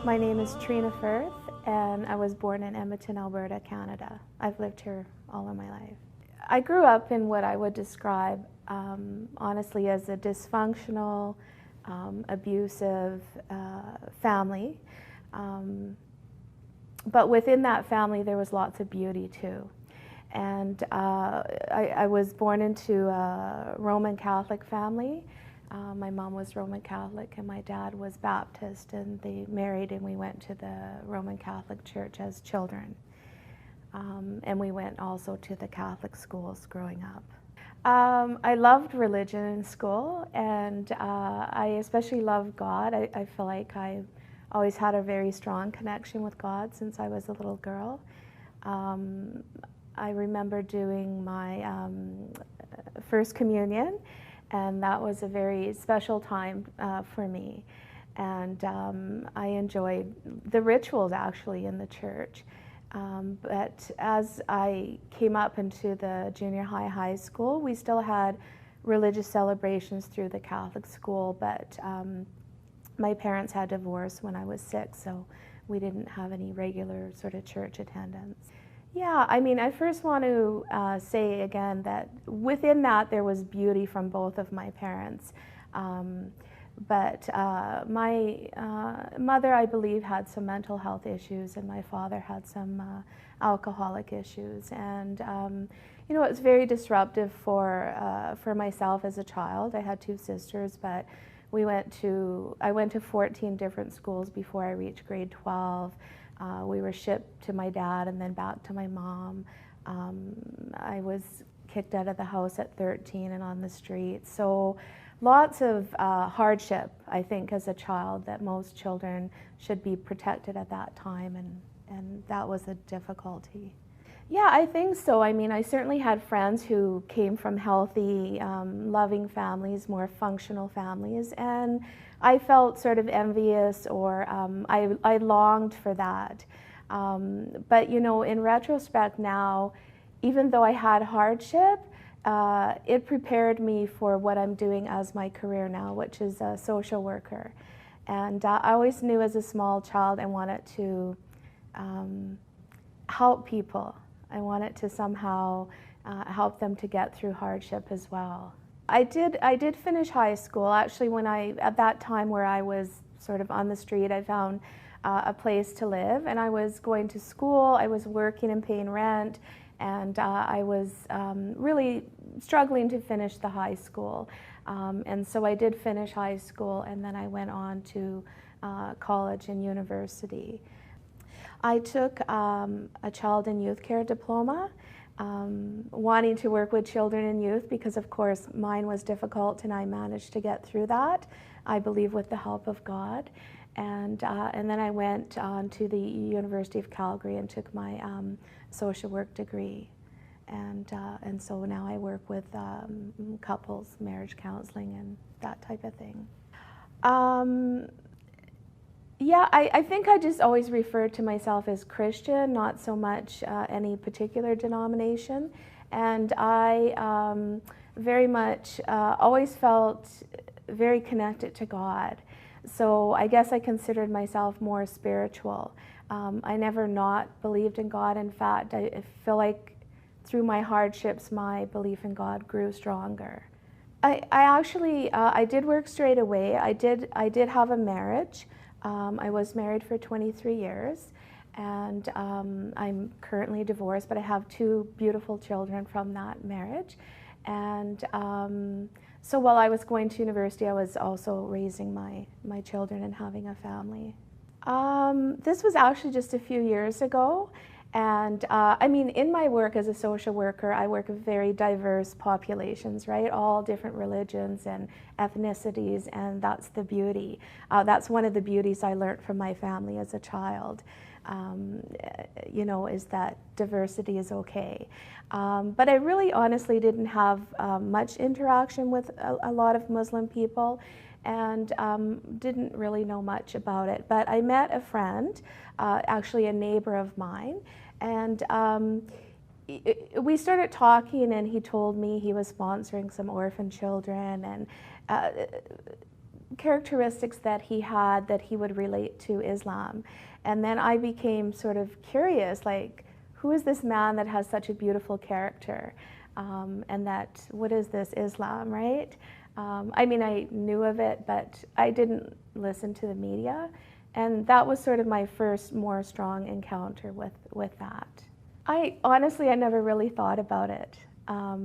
My name is Trina Firth, and I was born in Edmonton, Alberta, Canada. I've lived here all of my life. I grew up in what I would describe, honestly, as a dysfunctional, abusive family. But within that family, there was lots of beauty, too. And I was born into a Roman Catholic family. My mom was Roman Catholic and my dad was Baptist, and they married and we went to the Roman Catholic Church as children. And we went also to the Catholic schools growing up. I loved religion in school, and I especially loved God. I feel like I always had a very strong connection with God since I was a little girl. I remember doing my first communion, and that was a very special time for me. And I enjoyed the rituals actually in the church. But as I came up into the junior high school, we still had religious celebrations through the Catholic school, but my parents had divorced when I was 6, so we didn't have any regular sort of church attendance. Yeah, I mean, I first want to say again that within that there was beauty from both of my parents. But my mother, I believe, had some mental health issues, and my father had some alcoholic issues. And you know, it was very disruptive for myself as a child. I had 2 sisters, but I went to 14 different schools before I reached grade 12. We were shipped to my dad and then back to my mom. I was kicked out of the house at 13 and on the street. So lots of hardship, I think, as a child, that most children should be protected at that time, and that was a difficulty. Yeah, I think so. I mean, I certainly had friends who came from healthy, loving families, more functional families, and I felt sort of envious, or I longed for that. But you know, in retrospect now, even though I had hardship, it prepared me for what I'm doing as my career now, which is a social worker. And I always knew as a small child I wanted to help people. I wanted to somehow help them to get through hardship as well. I did finish high school. Actually, at that time where I was sort of on the street, I found a place to live, and I was going to school, I was working and paying rent, and I was really struggling to finish the high school. And so I did finish high school, and then I went on to college and university. I took a child and youth care diploma, wanting to work with children and youth because, of course, mine was difficult, and I managed to get through that, I believe, with the help of God. And then I went on to the University of Calgary and took my social work degree. And so now I work with couples, marriage counseling, and that type of thing. Yeah, I think I just always referred to myself as Christian, not so much any particular denomination. And I very much always felt very connected to God. So I guess I considered myself more spiritual. I never not believed in God. In fact, I feel like through my hardships, my belief in God grew stronger. I actually did work straight away. I did have a marriage. I was married for 23 years, and I'm currently divorced, but I have 2 beautiful children from that marriage. And so while I was going to university, I was also raising my children and having a family. This was actually just a few years ago. And I mean, in my work as a social worker, I work with very diverse populations, right? All different religions and ethnicities, and that's the beauty. That's one of the beauties I learned from my family as a child, you know, is that diversity is okay. But I really honestly didn't have much interaction with a lot of Muslim people, and didn't really know much about it. But I met a friend, actually a neighbor of mine, and we started talking, and he told me he was sponsoring some orphan children, and characteristics that he had that he would relate to Islam. And then I became sort of curious, like, who is this man that has such a beautiful character? And that, what is this Islam, right? I mean, I knew of it, but I didn't listen to the media. And that was sort of my first more strong encounter with that. Honestly, I never really thought about it. I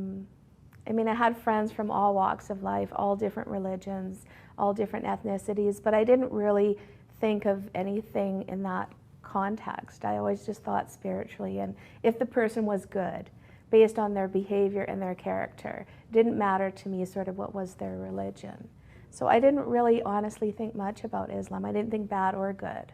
mean, I had friends from all walks of life, all different religions, all different ethnicities, but I didn't really think of anything in that context. I always just thought spiritually, and if the person was good, based on their behavior and their character. It didn't matter to me sort of what was their religion. So I didn't really honestly think much about Islam. I didn't think bad or good.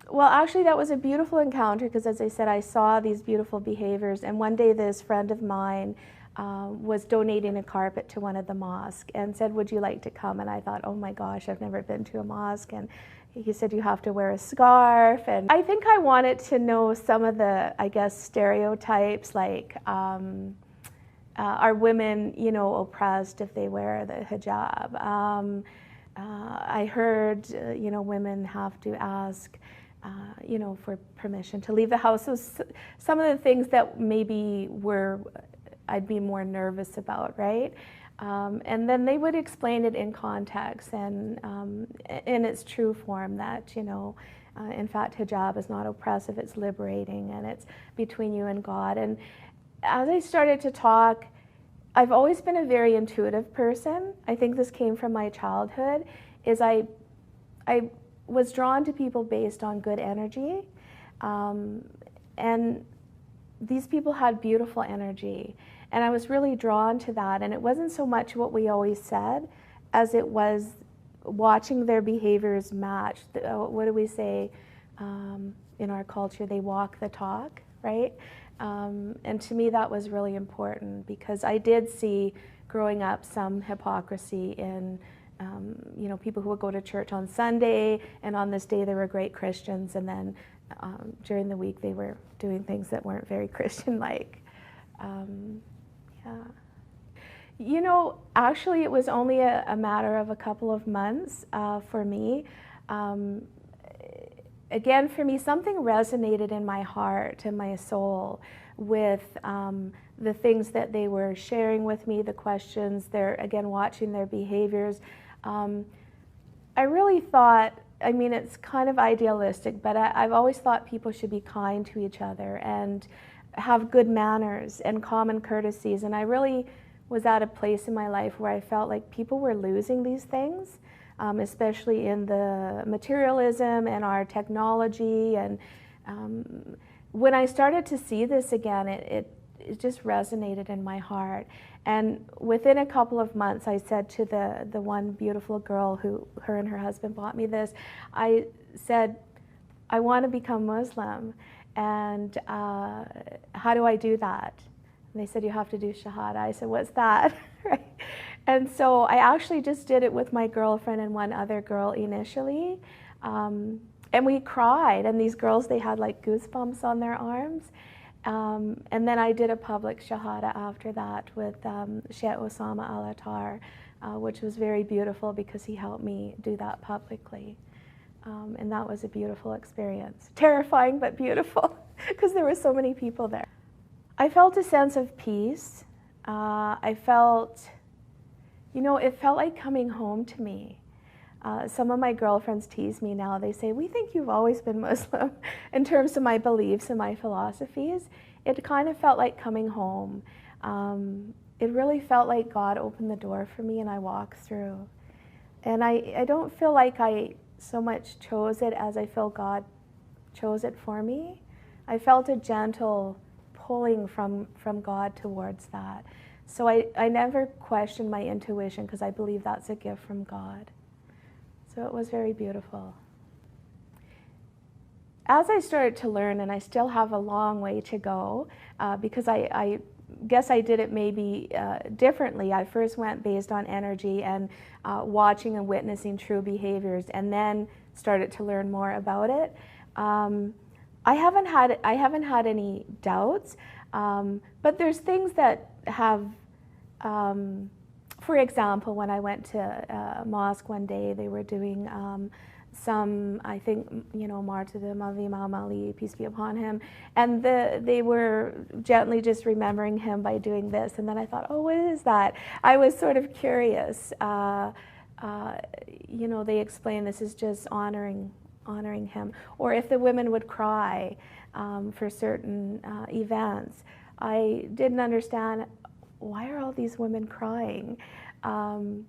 Well, actually, that was a beautiful encounter because, as I said, I saw these beautiful behaviors, and one day this friend of mine was donating a carpet to one of the mosques and said, would you like to come? And I thought, oh my gosh, I've never been to a mosque. And he said, you have to wear a scarf. And I think I wanted to know some of the, I guess, stereotypes, like are women, you know, oppressed if they wear the hijab? I heard, you know, women have to ask, you know, for permission to leave the house. So some of the things that maybe I'd be more nervous about, right? And then they would explain it in context and in its true form that, you know, in fact, hijab is not oppressive, it's liberating, and it's between you and God. And as I started to talk, I've always been a very intuitive person. I think this came from my childhood, is I was drawn to people based on good energy. And these people had beautiful energy. And I was really drawn to that. And it wasn't so much what we always said as it was watching their behaviors match. What do we say in our culture? They walk the talk, right? And to me that was really important because I did see growing up some hypocrisy in you know, people who would go to church on Sunday and on this day they were great Christians, and then during the week they were doing things that weren't very Christian-like. Yeah. You know, actually it was only a matter of a couple of months for me. Again, for me, something resonated in my heart and my soul with the things that they were sharing with me, the questions, again, watching their behaviors. I really thought, I mean, it's kind of idealistic, but I've always thought people should be kind to each other and have good manners and common courtesies. And I really was at a place in my life where I felt like people were losing these things, especially in the materialism and our technology. And when I started to see this again, it just resonated in my heart. And within a couple of months, I said to the one beautiful girl who, her and her husband bought me this, I said, I want to become Muslim. And how do I do that? And they said, you have to do Shahada. I said, what's that? Right? And so I actually just did it with my girlfriend and one other girl initially. And we cried. And these girls, they had like goosebumps on their arms. And then I did a public Shahada after that with Sheikh Osama Al-Attar, which was very beautiful because he helped me do that publicly. And that was a beautiful experience. Terrifying, but beautiful, because there were so many people there. I felt a sense of peace. I felt, you know, it felt like coming home to me. Some of my girlfriends tease me now. They say, we think you've always been Muslim in terms of my beliefs and my philosophies. It kind of felt like coming home. It really felt like God opened the door for me and I walked through. And I don't feel like I so much chose it as I feel God chose it for me. I felt a gentle pulling from God towards that. So I never questioned my intuition because I believe that's a gift from God. So it was very beautiful. As I started to learn, and I still have a long way to go, because I guess I did it maybe differently. I first went based on energy and watching and witnessing true behaviors, and then started to learn more about it. I haven't had any doubts, but there's things that have For example, when I went to a mosque one day, they were doing some, I think, martyrdom of Imam Ali, peace be upon him, and they were gently just remembering him by doing this, and then I thought, oh, what is that? I was sort of curious. They explain this is just honoring him, or if the women would cry for certain events. I didn't understand, why are all these women crying? And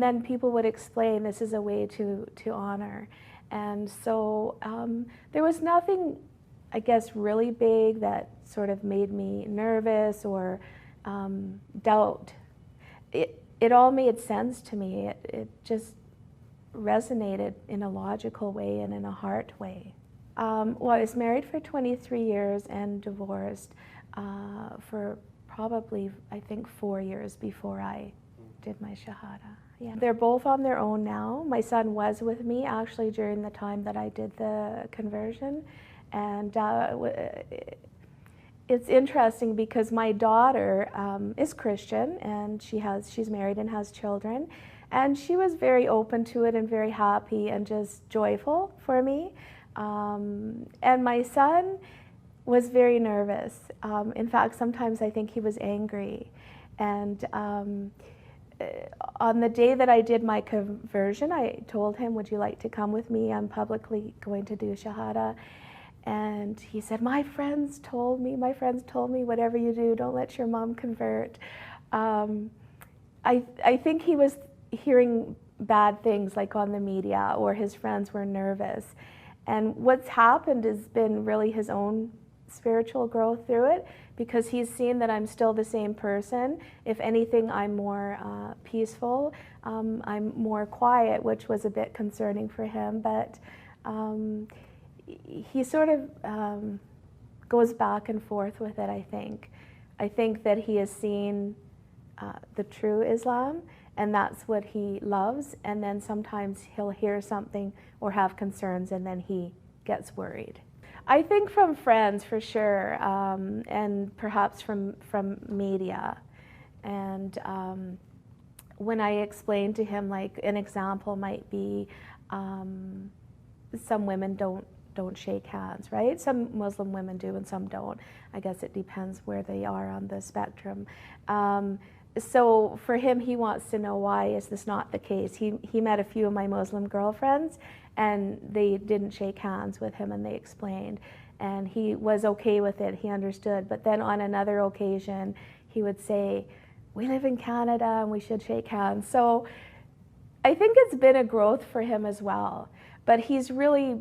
then people would explain this is a way to honor. And so there was nothing, I guess, really big that sort of made me nervous or doubt. It all made sense to me. It just resonated in a logical way and in a heart way. Well, I was married for 23 years and divorced for probably, I think, 4 years before I did my Shahada. Yeah. They're both on their own now. My son was with me actually during the time that I did the conversion. And it's interesting because my daughter is Christian, and she's married and has children. And she was very open to it and very happy and just joyful for me. And my son was very nervous. In fact, sometimes I think he was angry. And on the day that I did my conversion, I told him, would you like to come with me? I'm publicly going to do Shahada. And he said, my friends told me, whatever you do, don't let your mom convert. I think he was hearing bad things like on the media, or his friends were nervous. And what's happened has been really his own spiritual growth through it, because he's seen that I'm still the same person. If anything, I'm more peaceful, I'm more quiet, which was a bit concerning for him, but he sort of goes back and forth with it, I think. I think that he has seen the true Islam, and that's what he loves, and then sometimes he'll hear something or have concerns, and then he gets worried. I think from friends, for sure, and perhaps from media. And when I explained to him, like, an example might be some women don't shake hands, right? Some Muslim women do and some don't. I guess it depends where they are on the spectrum. So for him, he wants to know, why is this not the case? He met a few of my Muslim girlfriends, and they didn't shake hands with him, and they explained. And he was okay with it, he understood. But then on another occasion, he would say, we live in Canada and we should shake hands. So I think it's been a growth for him as well. But he's really,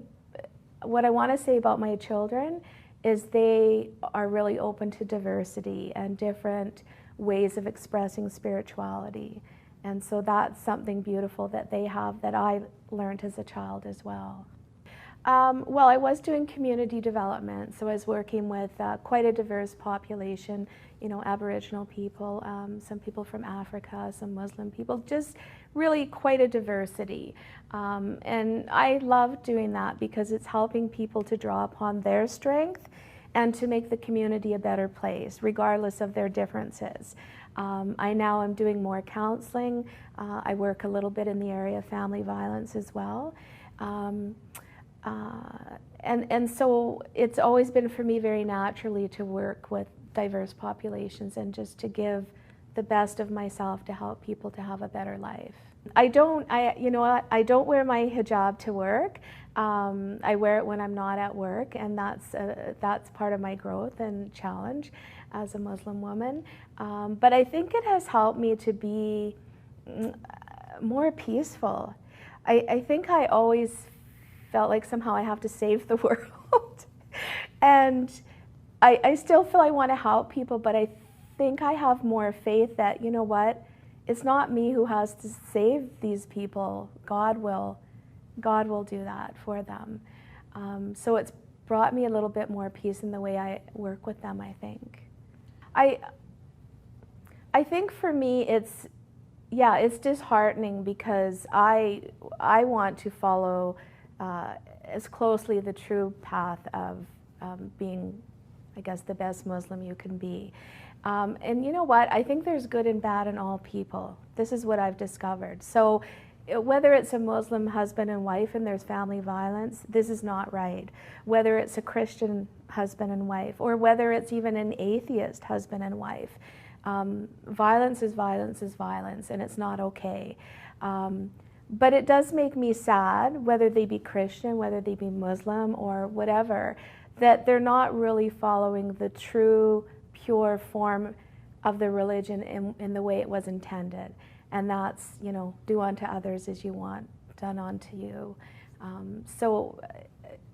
what I want to say about my children is they are really open to diversity and different ways of expressing spirituality. And so that's something beautiful that they have that I learned as a child as well. Well, I was doing community development, so I was working with quite a diverse population, Aboriginal people, some people from Africa, some Muslim people, just really quite a diversity. And I love doing that because it's helping people to draw upon their strength and to make the community a better place, regardless of their differences. I now am doing more counseling. I work a little bit in the area of family violence as well. And so it's always been for me very naturally to work with diverse populations and just to give the best of myself to help people to have a better life. I don't wear my hijab to work. I wear it when I'm not at work, and that's part of my growth and challenge as a Muslim woman. But I think it has helped me to be more peaceful. I think I always felt like somehow I have to save the world. And I still feel I want to help people, but I think I have more faith that, you know what, it's not me who has to save these people. God will do that for them. So it's brought me a little bit more peace in the way I work with them, I think. I think for me it's disheartening because I want to follow as closely the true path of being I guess, the best Muslim you can be. And you know what? I think there's good and bad in all people. This is what I've discovered. So whether it's a Muslim husband and wife and there's family violence, this is not right. Whether it's a Christian husband and wife, or whether it's even an atheist husband and wife, violence is violence is violence, and it's not okay. But it does make me sad, whether they be Christian, whether they be Muslim, or whatever, that they're not really following the true, pure form of the religion in the way it was intended. And that's, you know, do unto others as you want done unto you. So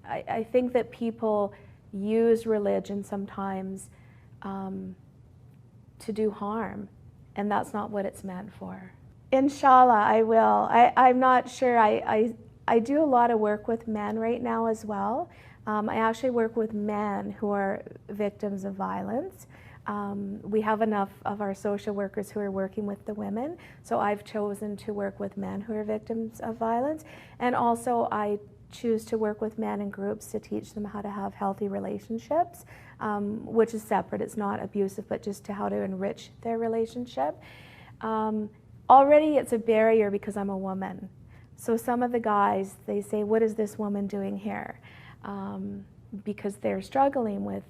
I think that people use religion sometimes to do harm, and that's not what it's meant for. Inshallah, I will. I'm not sure. I do a lot of work with men right now as well. I actually work with men who are victims of violence. We have enough of our social workers who are working with the women, so I've chosen to work with men who are victims of violence. And also I choose to work with men in groups to teach them how to have healthy relationships, which is separate. It's not abusive, but just to how to enrich their relationship. Already it's a barrier because I'm a woman. So some of the guys, they say, what is this woman doing here? Because they're struggling with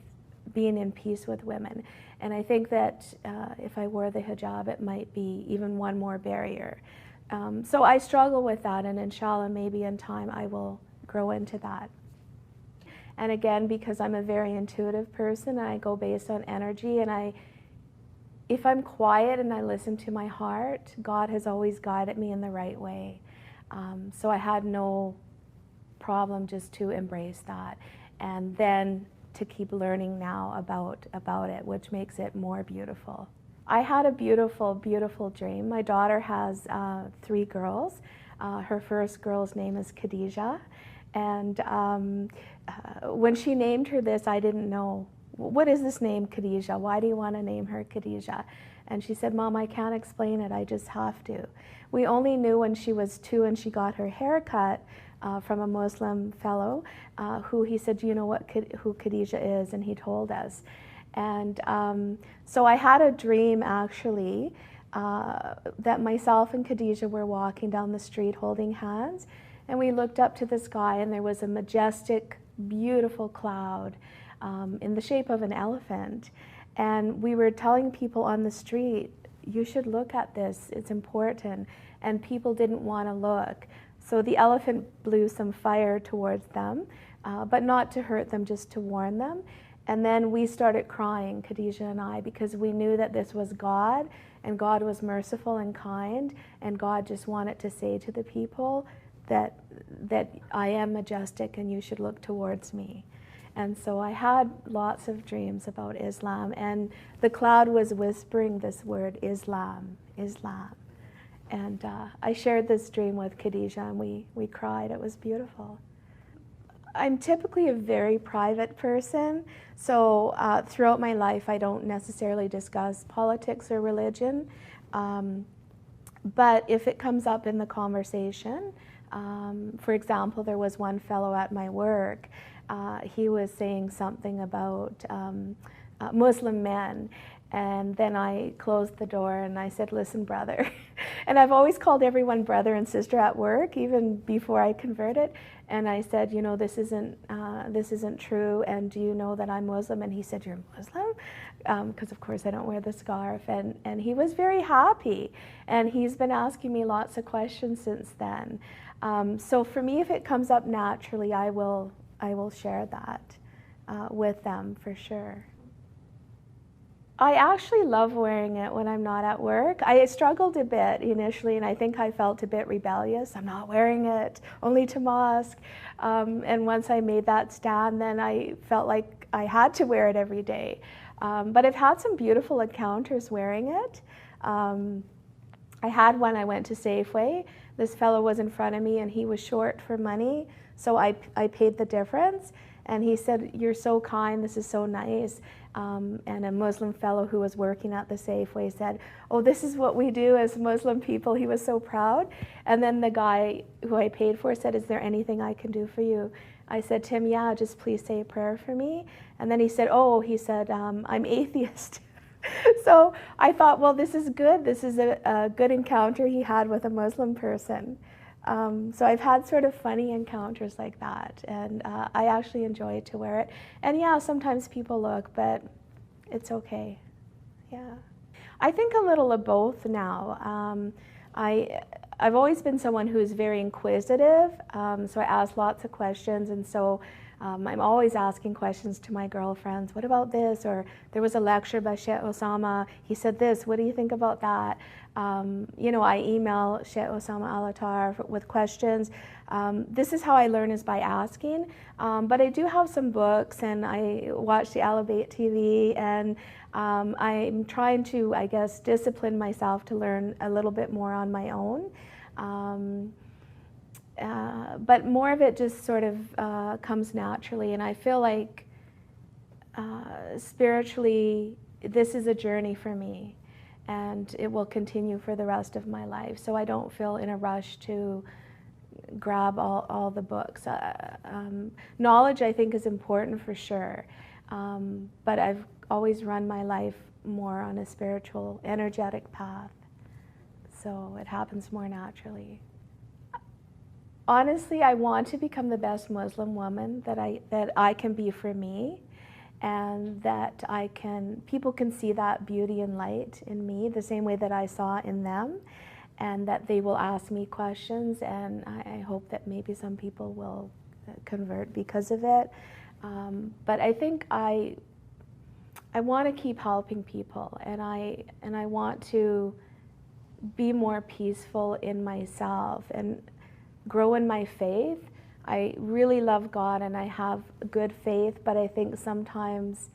being in peace with women. And I think that if I wore the hijab, it might be even one more barrier. So I struggle with that, and inshallah, maybe in time I will grow into that. And again, because I'm a very intuitive person, and I go based on energy, and if I'm quiet and I listen to my heart, God has always guided me in the right way. So I had no problem just to embrace that, and then to keep learning now about it, which makes it more beautiful. I had a beautiful, beautiful dream. My daughter has 3 girls. Her first girl's name is Khadija, and when she named her this, I didn't know, what is this name, Khadija? Why do you want to name her Khadija? And she said, Mom, I can't explain it, I just have to. We only knew when she was 2 and she got her hair cut from a Muslim fellow who he said, do you know who Khadija is? And he told us. And so I had a dream, actually, that myself and Khadija were walking down the street holding hands, and we looked up to the sky, and there was a majestic, beautiful cloud in the shape of an elephant. And we were telling people on the street, you should look at this, it's important. And people didn't want to look. So the elephant blew some fire towards them, but not to hurt them, just to warn them. And then we started crying, Khadija and I, because we knew that this was God, and God was merciful and kind, and God just wanted to say to the people that I am majestic and you should look towards me. And so I had lots of dreams about Islam, and the cloud was whispering this word, Islam, Islam. And I shared this dream with Khadija, and we cried. It was beautiful. I'm typically a very private person, so throughout my life I don't necessarily discuss politics or religion. But if it comes up in the conversation, for example, there was one fellow at my work, he was saying something about Muslim men. And then I closed the door and I said, listen, brother. And I've always called everyone brother and sister at work, even before I converted. And I said, you know, this isn't true, and do you know that I'm Muslim? And he said, you're Muslim? Because of course I don't wear the scarf. And he was very happy. And he's been asking me lots of questions since then. So for me, if it comes up naturally, I will share that with them for sure. I actually love wearing it when I'm not at work. I struggled a bit initially, and I think I felt a bit rebellious. I'm not wearing it, only to mosque. And once I made that stand, then I felt like I had to wear it every day. But I've had some beautiful encounters wearing it. I had one, I went to Safeway. This fellow was in front of me, and he was short for money, so I paid the difference. And he said, "You're so kind, this is so nice." And a Muslim fellow who was working at the Safeway said, "Oh, this is what we do as Muslim people." He was so proud. And then the guy who I paid for said, "Is there anything I can do for you?" I said to him, "Yeah, just please say a prayer for me." And then he said, "I'm atheist." So I thought, well, this is good. This is a good encounter he had with a Muslim person. So I've had sort of funny encounters like that, and I actually enjoy to wear it. And yeah, sometimes people look, but it's okay. Yeah. I think a little of both now. I've always been someone who's very inquisitive, so I ask lots of questions, and so I'm always asking questions to my girlfriends. What about this? Or there was a lecture by Sheikh Osama. He said this. What do you think about that? I email Sheikh Osama Al-Attar with questions. This is how I learn, is by asking. But I do have some books, and I watch the Al-Bayt TV, and I'm trying to, I guess, discipline myself to learn a little bit more on my own. But more of it just sort of comes naturally, and I feel like spiritually this is a journey for me, and it will continue for the rest of my life, so I don't feel in a rush to grab all the books. Knowledge, I think, is important for sure, but I've always run my life more on a spiritual, energetic path, so it happens more naturally. Honestly, I want to become the best Muslim woman that I can be for me, and that people can see that beauty and light in me the same way that I saw in them, and that they will ask me questions, and I hope that maybe some people will convert because of it. But I think I want to keep helping people, and I want to be more peaceful in myself and grow in my faith. I really love God and I have good faith, but I think sometimes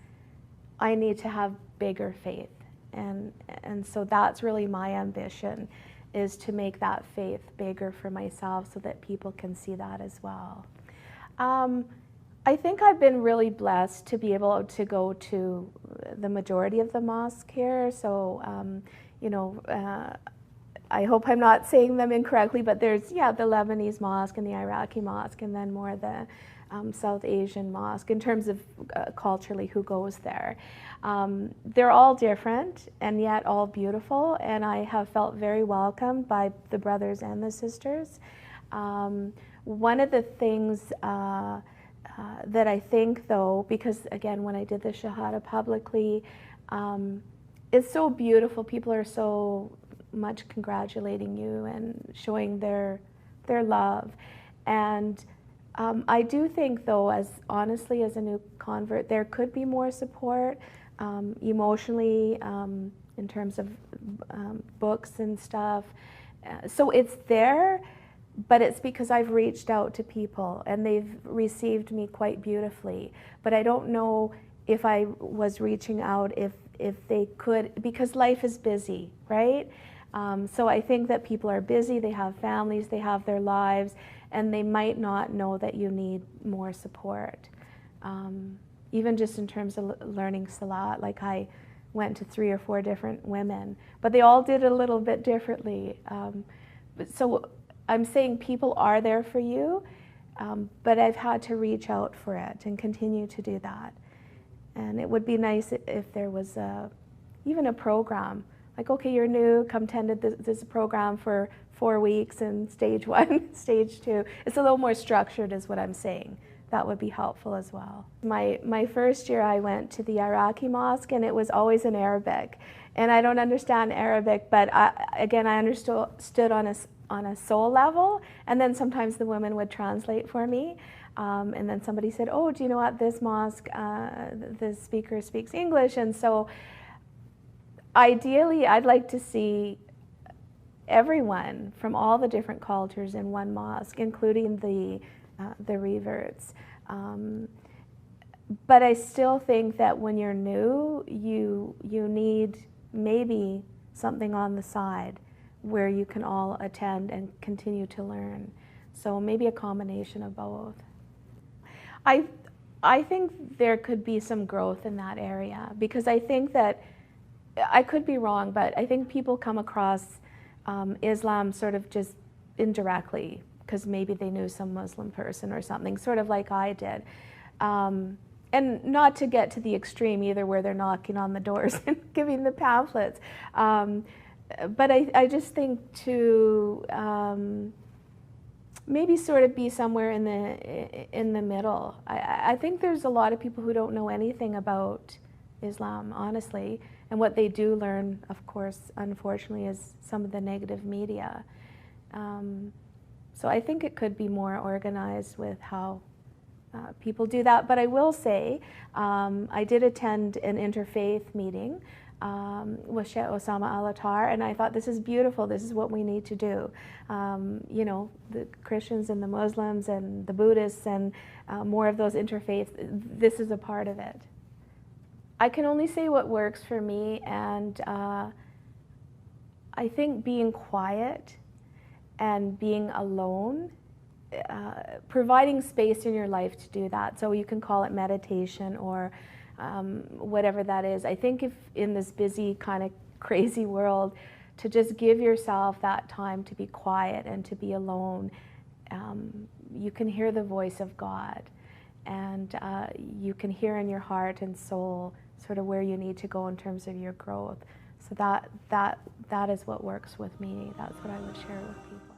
I need to have bigger faith, and so that's really my ambition, is to make that faith bigger for myself so that people can see that as well. I think I've been really blessed to be able to go to the majority of the mosque here, so I hope I'm not saying them incorrectly, but there's, the Lebanese mosque and the Iraqi mosque, and then more the South Asian mosque in terms of culturally who goes there. They're all different and yet all beautiful, and I have felt very welcomed by the brothers and the sisters. One of the things that I think, though, because again, when I did the Shahada publicly, it's so beautiful. People are so much congratulating you and showing their love. And I do think, though, honestly, as a new convert, there could be more support emotionally, in terms of books and stuff. So it's there, but it's because I've reached out to people and they've received me quite beautifully. But I don't know if I was reaching out if they could, because life is busy, right? So I think that people are busy, they have families, they have their lives, and they might not know that you need more support. Even just in terms of learning Salat, like I went to 3 or 4 different women, but they all did it a little bit differently. So I'm saying people are there for you, but I've had to reach out for it and continue to do that. And it would be nice if there was even a program, like, okay, you're new, come tend to this program for 4 weeks in stage 1, stage 2. It's a little more structured is what I'm saying. That would be helpful as well. My first year I went to the Iraqi mosque, and it was always in Arabic. And I don't understand Arabic, but I understood on a soul level, and then sometimes the women would translate for me. And then somebody said, "Oh, do you know at this mosque, the speaker speaks English?" And so ideally, I'd like to see everyone from all the different cultures in one mosque, including the reverts. But I still think that when you're new, you need maybe something on the side where you can all attend and continue to learn. So maybe a combination of both. I think there could be some growth in that area, because I think that, I could be wrong, but I think people come across Islam sort of just indirectly, because maybe they knew some Muslim person or something, sort of like I did. And not to get to the extreme either, where they're knocking on the doors and giving the pamphlets. But I just think to maybe sort of be somewhere in the middle. I think there's a lot of people who don't know anything about Islam, honestly, and what they do learn, of course, unfortunately, is some of the negative media. So I think it could be more organized with how people do that. But I will say, I did attend an interfaith meeting with Sheikh Osama Al-Attar, and I thought, this is beautiful, this is what we need to do. You know, the Christians and the Muslims and the Buddhists and more of those interfaith, this is a part of it. I can only say what works for me, and I think being quiet and being alone, providing space in your life to do that. So you can call it meditation or whatever that is. I think if in this busy, kind of crazy world, to just give yourself that time to be quiet and to be alone, you can hear the voice of God, and you can hear in your heart and soul sort of where you need to go in terms of your growth. So that is what works with me. That's what I would share with people.